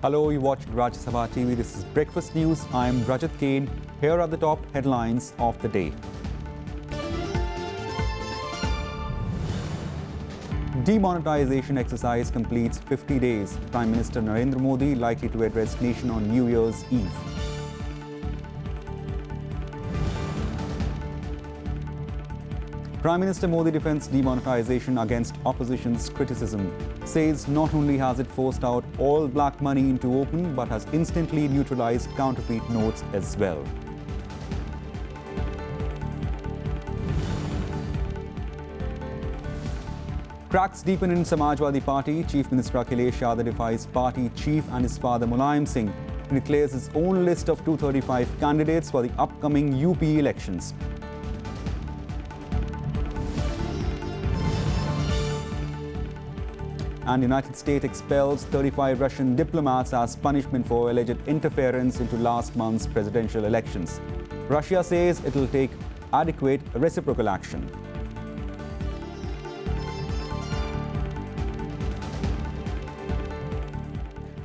Hello, you watch Sabha TV. This is Breakfast News. I'm Rajat Kane. Here are the top headlines of the day. Demonetization exercise completes 50 days. Prime Minister Narendra Modi likely to address nation on New Year's Eve. Prime Minister Modi defends demonetization against opposition's criticism. Says not only has it forced out all black money into open, but has instantly neutralized counterfeit notes as well. Cracks deepen in Samajwadi Party. Chief Minister Akhilesh defies party chief and his father Mulayam Singh. He declares his own list of 235 candidates for the upcoming UP elections. And United States expels 35 Russian diplomats as punishment for alleged interference into last month's presidential elections. Russia says it will take adequate reciprocal action.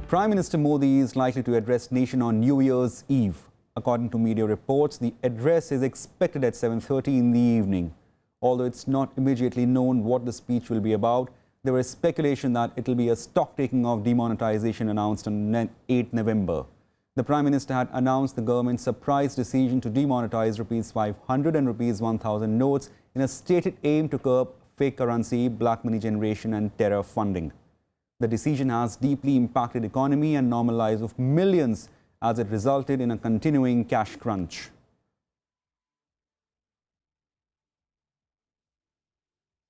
Prime Minister Modi is likely to address nation on New Year's Eve. According to media reports, the address is expected at 7:30 in the evening. Although it's not immediately known what the speech will be about, there is speculation that it will be a stock-taking of demonetization announced on 8 November. The Prime Minister had announced the government's surprise decision to demonetize Rs 500 and Rs 1000 notes in a stated aim to curb fake currency, black money generation and terror funding. The decision has deeply impacted the economy and normal lives of millions as it resulted in a continuing cash crunch.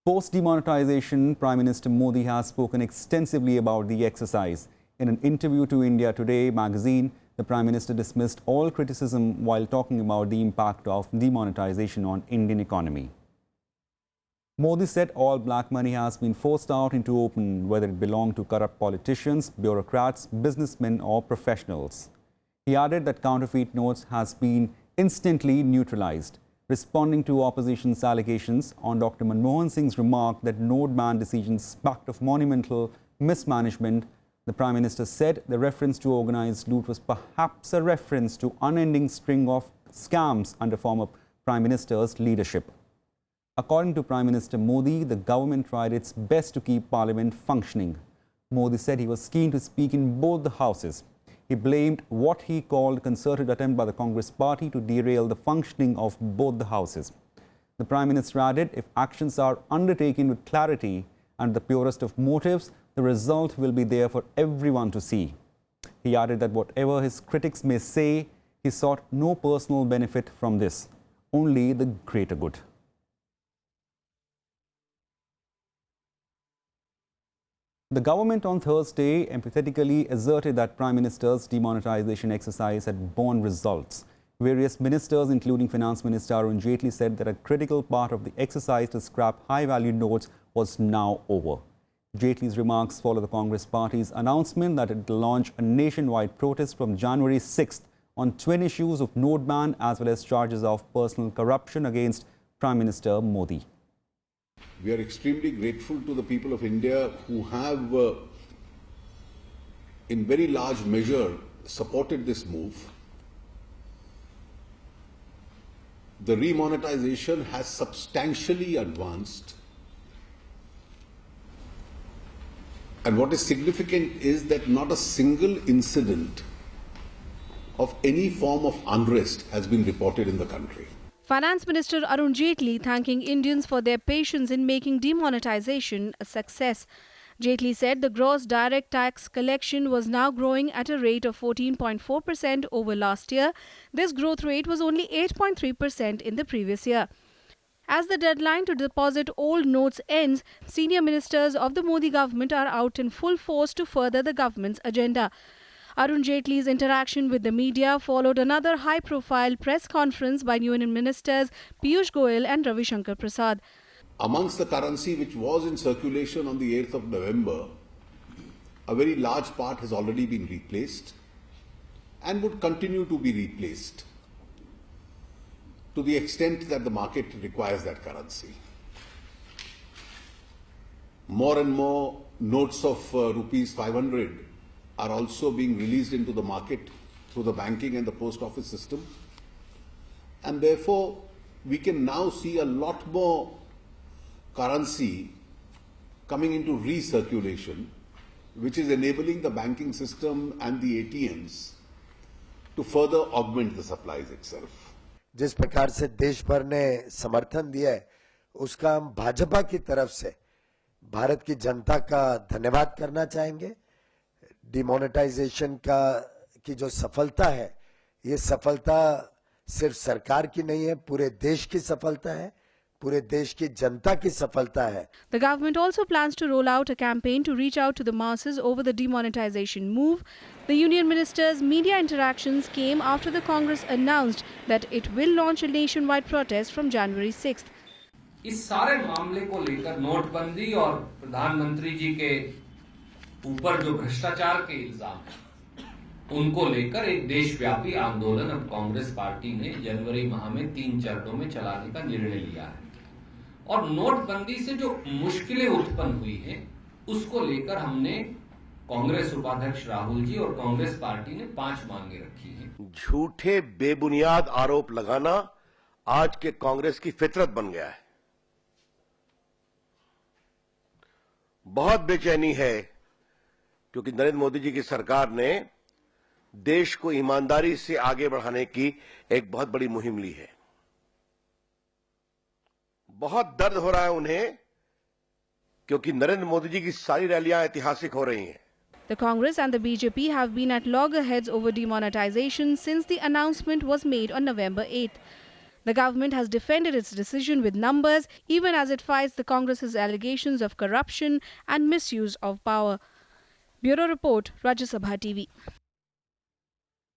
Post-demonetization, Prime Minister Modi has spoken extensively about the exercise. In an interview to India Today magazine, the Prime Minister dismissed all criticism while talking about the impact of demonetization on Indian economy. Modi said all black money has been forced out into open, whether it belonged to corrupt politicians, bureaucrats, businessmen or professionals. He added that counterfeit notes has been instantly neutralized. Responding to opposition's allegations on Dr. Manmohan Singh's remark that note ban decision sparked of monumental mismanagement, the Prime Minister said the reference to organized loot was perhaps a reference to unending string of scams under former Prime Minister's leadership. According to Prime Minister Modi, the government tried its best to keep Parliament functioning. Modi said he was keen to speak in both the houses. He blamed what he called a concerted attempt by the Congress party to derail the functioning of both the houses. The Prime Minister added, if actions are undertaken with clarity and the purest of motives, the result will be there for everyone to see. He added that whatever his critics may say, he sought no personal benefit from this, only the greater good. The government on Thursday emphatically asserted that Prime Minister's demonetization exercise had borne results. Various ministers, including Finance Minister Arun Jaitly, said that a critical part of the exercise to scrap high-value notes was now over. Jaitly's remarks follow the Congress party's announcement that it will launch a nationwide protest from January 6th on twin issues of note ban as well as charges of personal corruption against Prime Minister Modi. We are extremely grateful to the people of India who have, in very large measure, supported this move. The remonetization has substantially advanced. And what is significant is that not a single incident of any form of unrest has been reported in the country. Finance Minister Arun Jaitly thanking Indians for their patience in making demonetization a success. Jaitly said the gross direct tax collection was now growing at a rate of 14.4% over last year. This growth rate was only 8.3% in the previous year. As the deadline to deposit old notes ends, senior ministers of the Modi government are out in full force to further the government's agenda. Arun Jaitly's interaction with the media followed another high-profile press conference by Union Ministers Piyush Goyal and Ravi Shankar Prasad. Amongst the currency which was in circulation on the 8th of November, a very large part has already been replaced and would continue to be replaced to the extent that the market requires that currency. More and more notes of rupees 500 are also being released into the market through the banking and the post office system. And therefore, we can now see a lot more currency coming into recirculation, which is enabling the banking system and the ATMs to further augment the supplies itself. जिस प्रकार से देश भर ने समर्थन दिया है, उसका हम भाजपा की तरफ से भारत की जनता का धन्यवाद करना चाहेंगे। डिमोनेटाइजेशन की जो सफलता है, ये सफलता सिर्फ सरकार की नहीं है, पूरे देश की सफलता है, पूरे देश की जनता की सफलता है। The government also plans to roll out a campaign to reach out to the masses over the demonetization move. The union minister's media interactions came after the Congress announced that it will launch a nationwide protest from January 6th. इस सारे मामले को लेकर नोटबंदी और प्रधानमंत्री जी के ऊपर जो भ्रष्टाचार के इल्जाम हैं, उनको लेकर एक देशव्यापी आंदोलन अब कांग्रेस पार्टी ने जनवरी माह में 3 चरणों में चलाने का निर्णय लिया है। और नोटबंदी से जो मुश्किलें उत्पन्न हुई हैं, उसको लेकर हमने कांग्रेस उपाध्यक्ष राहुल जी और कांग्रेस पार्टी ने 5 मांगे रखी हैं। झूठे बेबुनियाद आरोप लगाना आज के कांग्रेस की फितरत बन गया है। बहुत बेचैनी है क्योंकि नरेंद्र मोदी जी की सरकार ने देश को ईमानदारी से आगे बढ़ाने की एक बहुत बड़ी मुहिम ली है। बहुत दर्द हो रहा है उन्हें क्योंकि नरेंद्र मोदी जी की सारी रैलियां ऐतिहासिक हो रही हैं। The Congress and the BJP have been at loggerheads over demonetization since the announcement was made on November 8th. The government has defended its decision with numbers, even as it fights the Congress's allegations of corruption and misuse of power. Bureau Report, Rajya Sabha TV.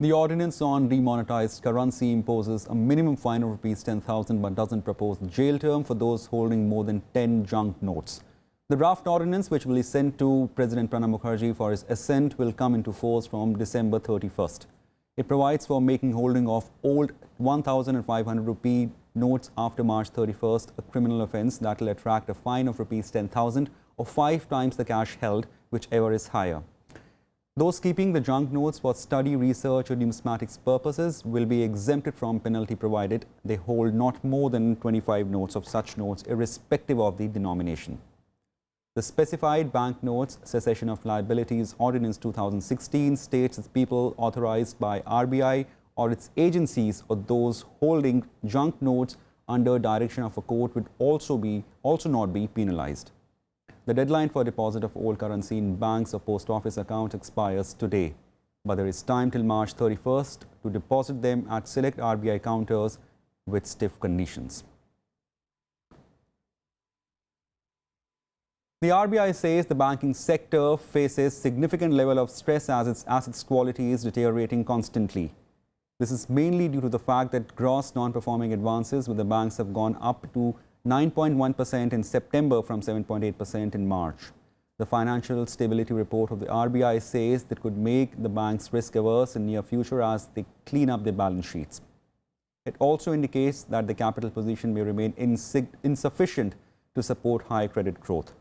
The ordinance on demonetized currency imposes a minimum fine of ₹10,000 but doesn't propose jail term for those holding more than 10 junk notes. The draft ordinance, which will be sent to President Pranab Mukherjee for his assent, will come into force from December 31st. It provides for making holding of old 1,500 rupee notes after March 31st a criminal offence that will attract a fine of ₹10,000 or 5 times the cash held, whichever is higher. Those keeping the junk notes for study, research or numismatics purposes will be exempted from penalty provided they hold not more than 25 notes of such notes, irrespective of the denomination. The specified banknotes cessation of liabilities Ordinance 2016 states that people authorized by RBI or its agencies or those holding junk notes under direction of a court would also not be penalized. The deadline for deposit of old currency in banks or post office accounts expires today, but there is time till March 31st to deposit them at select RBI counters with stiff conditions. The RBI says the banking sector faces significant level of stress as its assets quality is deteriorating constantly. This is mainly due to the fact that gross non-performing advances with the banks have gone up to 9.1% in September from 7.8% in March. The Financial Stability Report of the RBI says that could make the banks risk-averse in near future as they clean up their balance sheets. It also indicates that the capital position may remain insufficient to support high credit growth.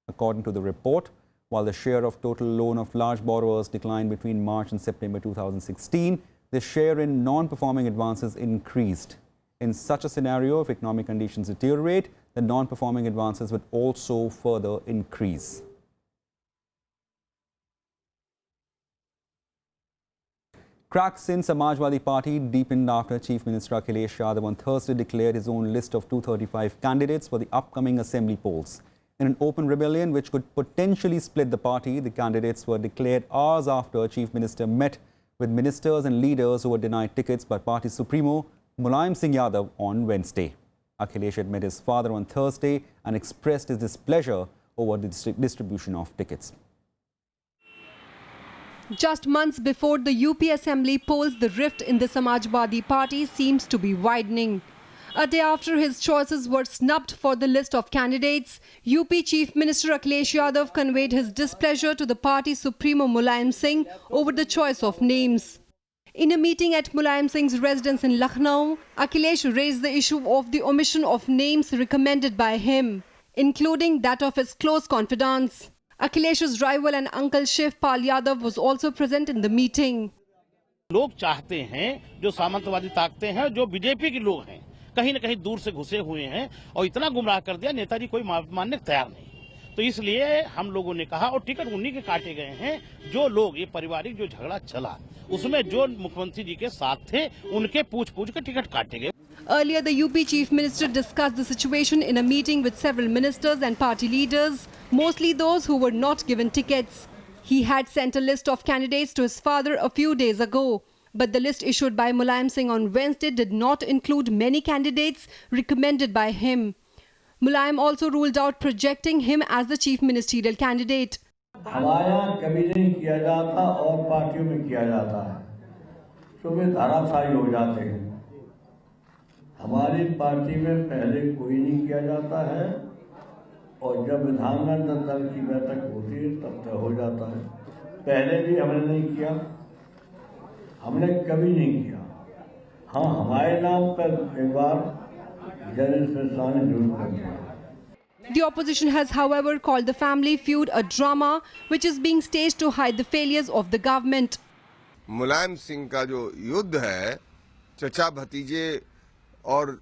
According to the report, while the share of total loan of large borrowers declined between March and September 2016, the share in non-performing advances increased. In such a scenario, if economic conditions deteriorate, the non-performing advances would also further increase. Cracks in Samajwadi Party deepened after Chief Minister Akhilesh on Thursday declared his own list of 235 candidates for the upcoming assembly polls. In an open rebellion which could potentially split the party, the candidates were declared hours after Chief Minister met with ministers and leaders who were denied tickets by party supremo Mulayam Singh Yadav on Wednesday. Akhilesh had met his father on Thursday and expressed his displeasure over the distribution of tickets. Just months before the UP Assembly polls, the rift in the Samajwadi Party seems to be widening. A day after his choices were snubbed for the list of candidates, UP Chief Minister Akhilesh Yadav conveyed his displeasure to the party supremo Mulayam Singh over the choice of names. In a meeting at Mulayam Singh's residence in Lucknow, Akhilesh raised the issue of the omission of names recommended by him, including that of his close confidants. Akhilesh's rival and uncle Shiv Pal Yadav was also present in the meeting. लोग चाहते हैं जो सामंतवादी ताकतें हैं जो BJP के लोग हैं कहीं न कहीं दूर से घुसे हुए हैं और इतना गुमराह कर दिया नेताजी कोई मानने को तैयार नहीं। तो इसलिए हम लोगों ने कहा और टिकट उन्हीं के काटे गए हैं जो लोग ये पारिवारिक जो झगड़ा चला उसमें जो मुख्यमंत्री जी के साथ थे उनके पूछ के टिकट काटे गए। Earlier, the UP Chief Minister discussed the situation in a meeting with several ministers and party leaders, mostly those who were not given tickets. He had sent a list of candidates to his father a few days ago. But the list issued by Mulayam Singh on Wednesday did not include many candidates recommended by him. Mulayam also ruled out projecting him as the chief ministerial candidate. हमारे यहाँ कभी नहीं किया जाता और पार्टियों में किया जाता है, तो वे धाराशायी हो जाते हैं। हमारी पार्टी में पहले कोई नहीं किया जाता है और जब विधानमंडल दल की बैठक होती है तब तय हो जाता है। पहले भी हमने नहीं किया, हमने कभी नहीं किया। हाँ, हमारे नाम पर एक बार जनरल फैसला जरूर कर दिया। The opposition has, however, called the family feud a drama which is being staged to hide the failures of the government. Mulayam Singh का जो युद्ध है चचा भतीजे और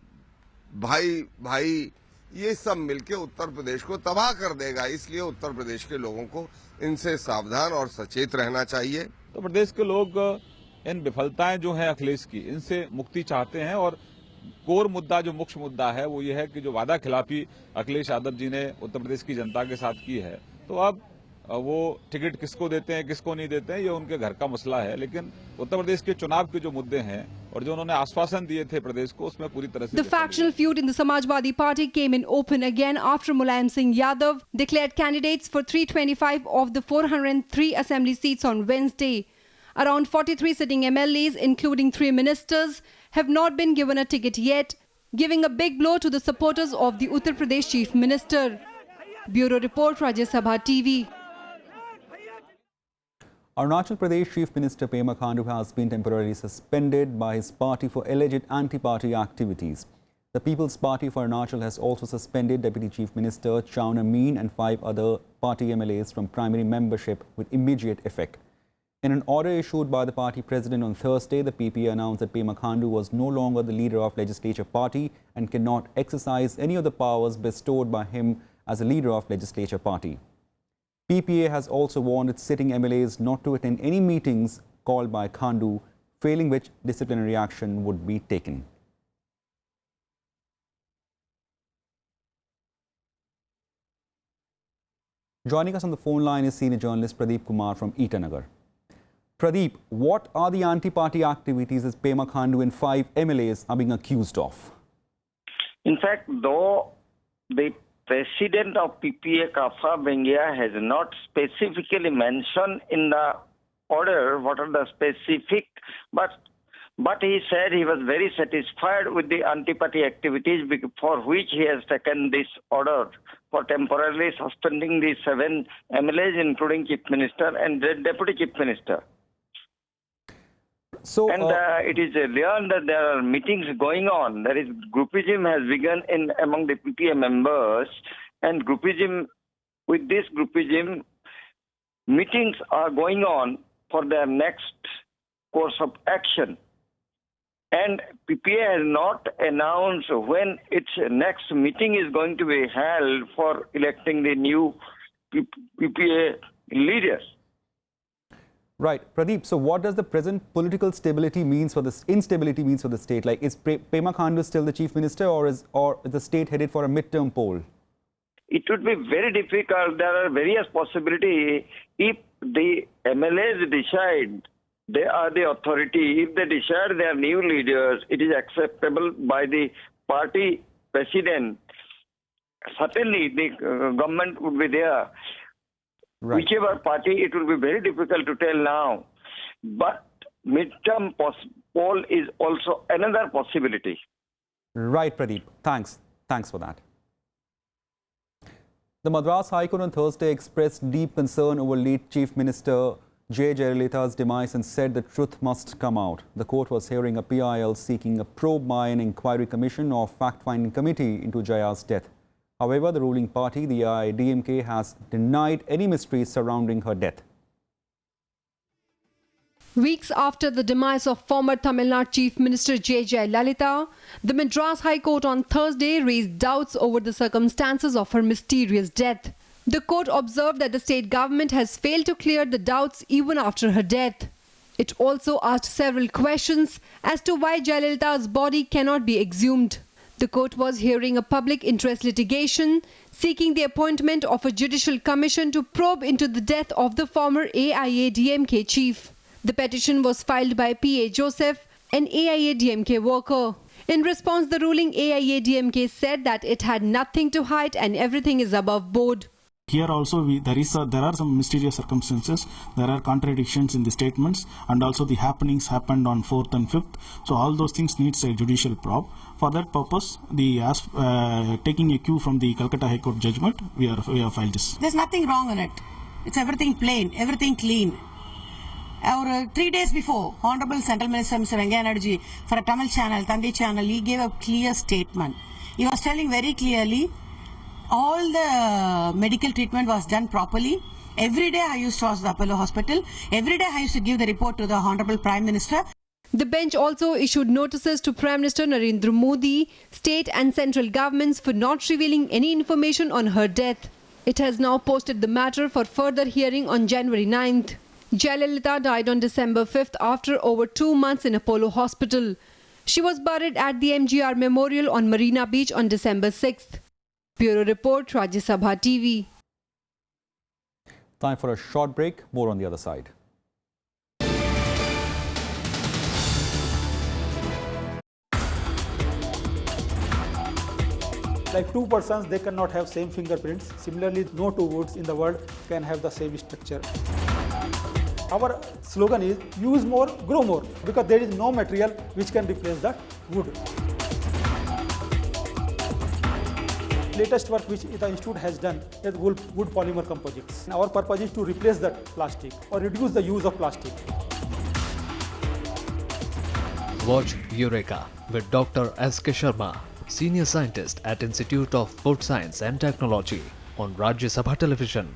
भाई ये सब मिलके उत्तर प्रदेश को तबाह कर देगा, इसलिए उत्तर प्रदेश के लोगों को इनसे सावधान और सचेत रहना चाहिए। तो प्रदेश के लोग इन विफलताएं जो हैं अखिलेश की इनसे मुक्ति चाहते हैं और कोर मुद्दा जो मुख्य मुद्दा है वो ये है कि जो वादा खिलाफी अखिलेश यादव जी ने उत्तर प्रदेश की जनता के साथ की है, तो अब वो टिकट किसको देते हैं किसको नहीं देते हैं ये उनके घर का मसला है, लेकिन उत्तर प्रदेश के चुनाव के जो मुद्दे हैं और जो उन्होंने आश्वासन दिए थे प्रदेश को उसमें पूरी तरह से The factional feud in the Samajwadi Party came in open again after Mulayam Singh Yadav declared candidates for 325 of the 403 assembly seats on Wednesday. Around 43 sitting MLAs, including 3 ministers, have not been given a ticket yet, giving a big blow to the supporters of the Uttar Pradesh Chief Minister. Bureau Report, Rajya Sabha TV. Arunachal Pradesh Chief Minister Pema Khandu has been temporarily suspended by his party for alleged anti-party activities. The People's Party for Arunachal has also suspended Deputy Chief Minister Chaun Amin and 5 other party MLAs from primary membership with immediate effect. In an order issued by the party president on Thursday, the PPA announced that Pema Khandu was no longer the leader of legislature party and cannot exercise any of the powers bestowed by him as a leader of legislature party. PPA has also warned its sitting MLAs not to attend any meetings called by Khandu, failing which disciplinary action would be taken. Joining us on the phone line is senior journalist Pradeep Kumar from Itanagar. Pradeep, what are the anti-party activities that Pema Khandu and 5 MLAs are being accused of? In fact, though the president of PPA, Kafa Bengia, has not specifically mentioned in the order what are the specific, but he said he was very satisfied with the anti-party activities for which he has taken this order for temporarily suspending the 7 MLAs, including Chief Minister and the Deputy Chief Minister. So, it is learned that there are meetings going on. There is groupism has begun among the PPA members, and with this groupism, meetings are going on for their next course of action. And PPA has not announced when its next meeting is going to be held for electing the new PPA leaders. Right, Pradeep. So, what does the present political instability means for the state? Like, is Pema Khandu still the chief minister, or is the state headed for a midterm poll? It would be very difficult. There are various possibilities. If the MLAs decide they are the authority, if they decide they are new leaders, it is acceptable by the party president. Certainly, the government would be there. Right. Whichever party, it will be very difficult to tell now. But midterm poll is also another possibility. Right, Pradeep. Thanks for that. The Madras High Court on Thursday expressed deep concern over late Chief Minister J. Jayalalitha's demise and said the truth must come out. The court was hearing a PIL seeking a probe by an inquiry commission or fact-finding committee into Jaya's death. However, the ruling party, the AIADMK, has denied any mysteries surrounding her death. Weeks after the demise of former Tamil Nadu Chief Minister J. Lalita, the Madras High Court on Thursday raised doubts over the circumstances of her mysterious death. The court observed that the state government has failed to clear the doubts even after her death. It also asked several questions as to why Jayalalitha's body cannot be exhumed. The court was hearing a public interest litigation seeking the appointment of a judicial commission to probe into the death of the former AIADMK chief. The petition was filed by P.A. Joseph, an AIADMK worker. In response, the ruling AIADMK said that it had nothing to hide and everything is above board. Here also there are some mysterious circumstances, there are contradictions in the statements, and also the happenings happened on 4th and 5th. So all those things needs a judicial probe. For that purpose, taking a cue from the Calcutta High Court judgment, we have filed this. There's nothing wrong in it. It's everything plain, everything clean. 3 days before, Honorable Central Minister Mr. Venkaiah Naidu for a Tamil channel, Tandi channel, he gave a clear statement. He was telling very clearly all the medical treatment was done properly. Every day I used to go to the Apollo Hospital. Every day I used to give the report to the Honorable Prime Minister. The bench also issued notices to Prime Minister Narendra Modi, state and central governments for not revealing any information on her death. It has now posted the matter for further hearing on January 9th. Jayalalitha died on December 5th after over 2 months in Apollo Hospital. She was buried at the MGR Memorial on Marina Beach on December 6th. Bureau Report, Rajya Sabha TV. Time for a short break. More on the other side. Like two persons, they cannot have same fingerprints. Similarly, no two woods in the world can have the same structure. Our slogan is use more, grow more, because there is no material which can replace that wood. Latest work which the institute has done is wood polymer composites. Our purpose is to replace that plastic or reduce the use of plastic. Watch Eureka with Dr. S.K. Sharma, Senior Scientist at Institute of Food Science and Technology on Rajya Sabha Television.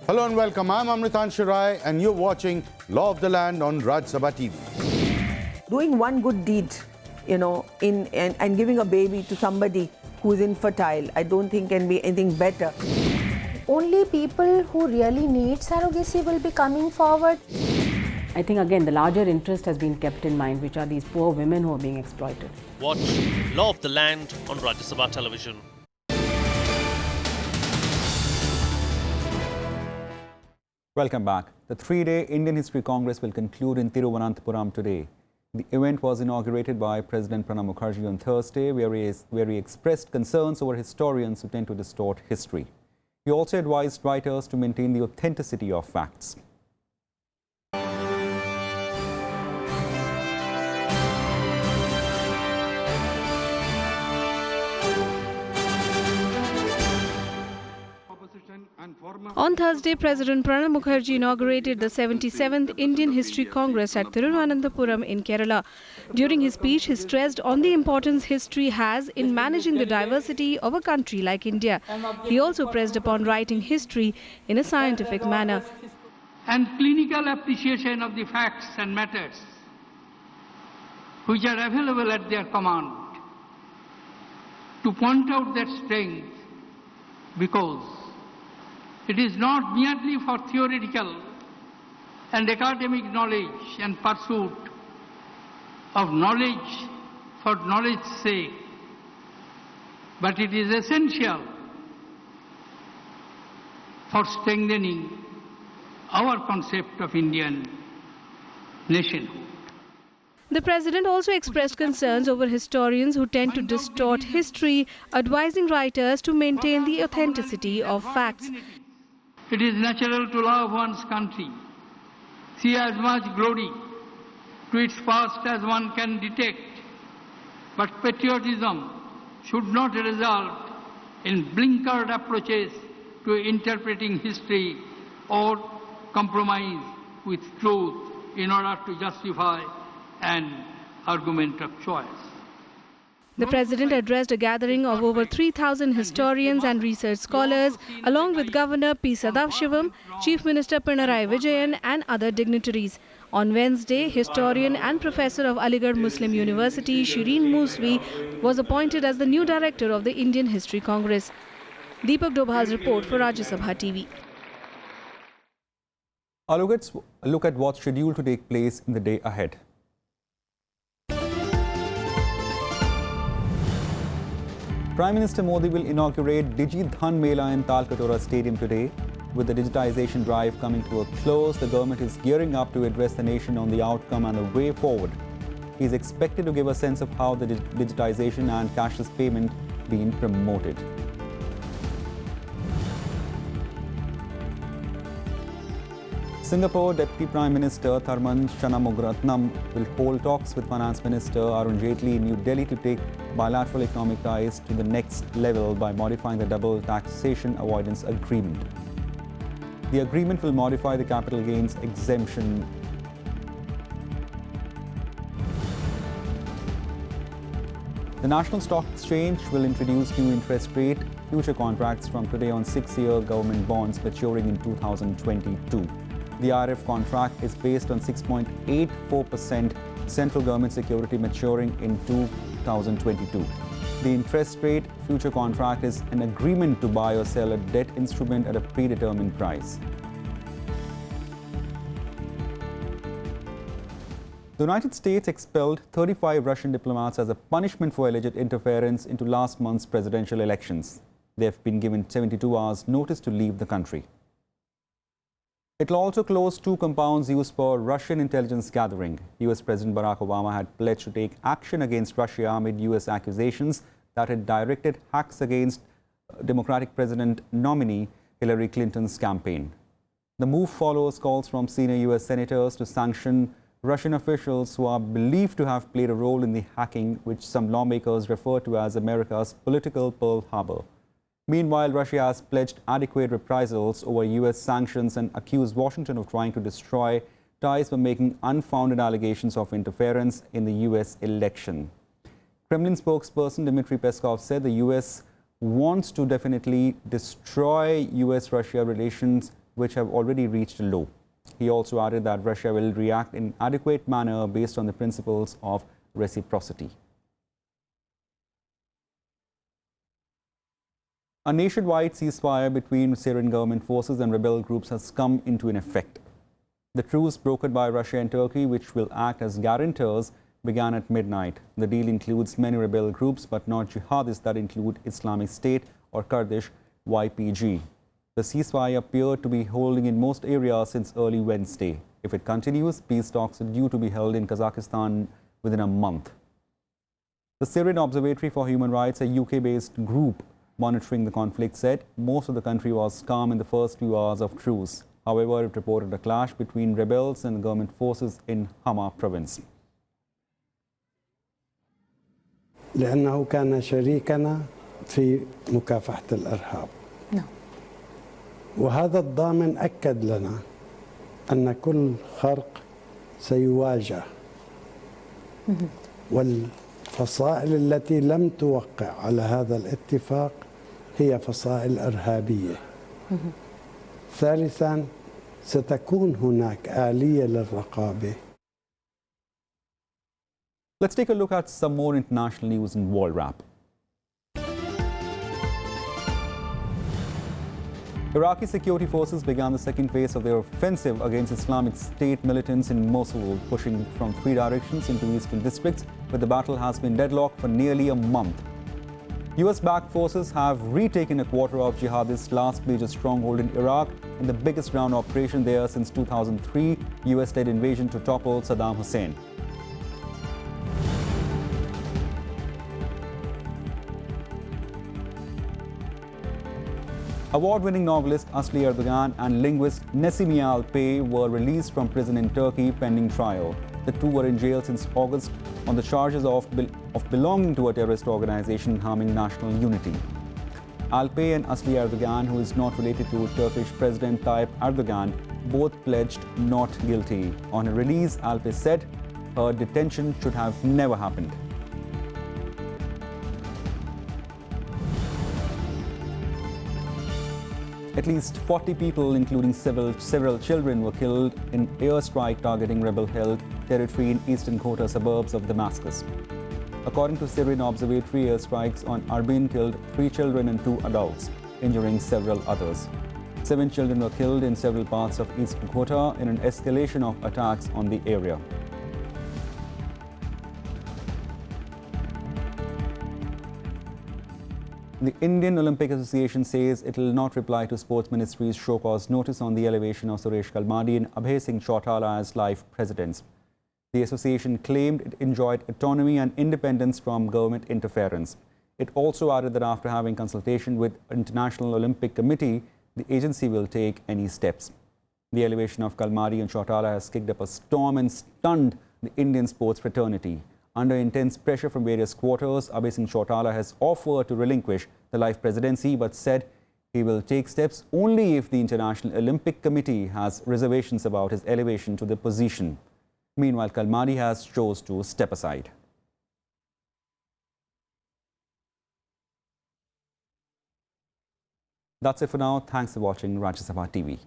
Hello and welcome. I'm Amritanshu Rai and you're watching Law of the Land on Rajya Sabha TV. Doing one good deed, and giving a baby to somebody who's infertile, I don't think can be anything better. Only people who really need surrogacy will be coming forward. I think again the larger interest has been kept in mind, which are these poor women who are being exploited. Watch Law of the Land on Rajya Sabha Television. Welcome back. The 3-day Indian History Congress will conclude in Thiruvananthapuram today. The event was inaugurated by President Pranab Mukherjee on Thursday, where he expressed concerns over historians who tend to distort history. He also advised writers to maintain the authenticity of facts. On Thursday, President Pranab Mukherjee inaugurated the 77th Indian History Congress at Thiruvananthapuram in Kerala. During his speech, he stressed on the importance history has in managing the diversity of a country like India. He also pressed upon writing history in a scientific manner. And clinical appreciation of the facts and matters which are available at their command, to point out their strength, because it is not merely for theoretical and academic knowledge and pursuit of knowledge for knowledge's sake, but it is essential for strengthening our concept of Indian nationhood. The President also expressed concerns over historians who tend to distort history, advising writers to maintain the authenticity of facts. It is natural to love one's country, see as much glory to its past as one can detect, but patriotism should not result in blinkered approaches to interpreting history or compromise with truth in order to justify an argument of choice. The President addressed a gathering of over 3,000 historians and research scholars, along with Governor P. Sadavshivam, Chief Minister Pinarayi Vijayan and other dignitaries. On Wednesday, historian and professor of Aligarh Muslim University, Shireen Moosvi, was appointed as the new director of the Indian History Congress. Deepak Dobhal's report for Rajya Sabha TV. A look at what's scheduled to take place in the day ahead. Prime Minister Modi will inaugurate Digi Dhan Mela in Talkatora Stadium today. With the digitization drive coming to a close, the government is gearing up to address the nation on the outcome and the way forward. He is expected to give a sense of how the digitization and cashless payment being promoted. Singapore Deputy Prime Minister Tharman Shanmugaratnam will hold talks with Finance Minister Arun Jaitly in New Delhi to take bilateral economic ties to the next level by modifying the double taxation avoidance agreement. The agreement will modify the capital gains exemption. The National Stock Exchange will introduce new interest rate future contracts from today on 6-year government bonds maturing in 2022. The RF contract is based on 6.84% central government security maturing in 2022. The interest rate future contract is an agreement to buy or sell a debt instrument at a predetermined price. The United States expelled 35 Russian diplomats as a punishment for alleged interference into last month's presidential elections. They have been given 72 hours notice to leave the country. It will also close 2 compounds used for Russian intelligence gathering. US President Barack Obama had pledged to take action against Russia amid US accusations that it directed hacks against Democratic President nominee Hillary Clinton's campaign. The move follows calls from senior US senators to sanction Russian officials who are believed to have played a role in the hacking, which some lawmakers refer to as America's political Pearl Harbor. Meanwhile, Russia has pledged adequate reprisals over US sanctions and accused Washington of trying to destroy ties by making unfounded allegations of interference in the US election. Kremlin spokesperson Dmitry Peskov said the US wants to definitely destroy US-Russia relations, which have already reached a low. He also added that Russia will react in adequate manner based on the principles of reciprocity. A nationwide ceasefire between Syrian government forces and rebel groups has come into effect. The truce brokered by Russia and Turkey, which will act as guarantors, began at midnight. The deal includes many rebel groups, but not jihadists that include Islamic State or Kurdish YPG. The ceasefire appeared to be holding in most areas since early Wednesday. If it continues, peace talks are due to be held in Kazakhstan within a month. The Syrian Observatory for Human Rights, a UK-based group monitoring the conflict, said most of the country was calm in the first few hours of truce. However, it reported a clash between rebels and government forces in Hama province. لأنه كان شريكنا في مكافحة الإرهاب. وهذا الضامن أكد لنا أن كل خرق سيواجه. والفصائل التي لم توقع على هذا الاتفاق هي فصائل إرهابية. ثالثاً ستكون هناك آلية للرقابة. Let's take a look at some more international news in World Wrap. Iraqi security forces began the second phase of their offensive against Islamic State militants in Mosul, pushing from 3 directions into eastern districts, but the battle has been deadlocked for nearly a month. US-backed forces have retaken a quarter of jihadists' last major stronghold in Iraq in the biggest ground operation there since 2003 US-led invasion to topple Saddam Hussein. Award-winning novelist Asli Erdogan and linguist Nesimi Alpay were released from prison in Turkey pending trial. The two were in jail since August on the charges of belonging to a terrorist organization harming national unity. Alpay and Asli Erdogan, who is not related to Turkish President Tayyip Erdogan, both pledged not guilty. On a release, Alpay said, her detention should have never happened. At least 40 people, including several children, were killed in airstrike targeting rebel-held territory in eastern Ghouta suburbs of Damascus. According to Syrian Observatory, airstrikes on Arbil killed 3 children and 2 adults, injuring several others. 7 children were killed in several parts of eastern Ghouta in an escalation of attacks on the area. The Indian Olympic Association says it will not reply to Sports Ministry's show-cause notice on the elevation of Suresh Kalmadi and Abhay Singh Chautala as life presidents. The association claimed it enjoyed autonomy and independence from government interference. It also added that after having consultation with International Olympic Committee, the agency will take any steps. The elevation of Kalmadi and Chautala has kicked up a storm and stunned the Indian sports fraternity. Under intense pressure from various quarters, Abhay Singh Chautala has offered to relinquish the life presidency but said he will take steps only if the International Olympic Committee has reservations about his elevation to the position. Meanwhile, Kalmadi has chose to step aside. That's it for now. Thanks for watching Rajya Sabha TV.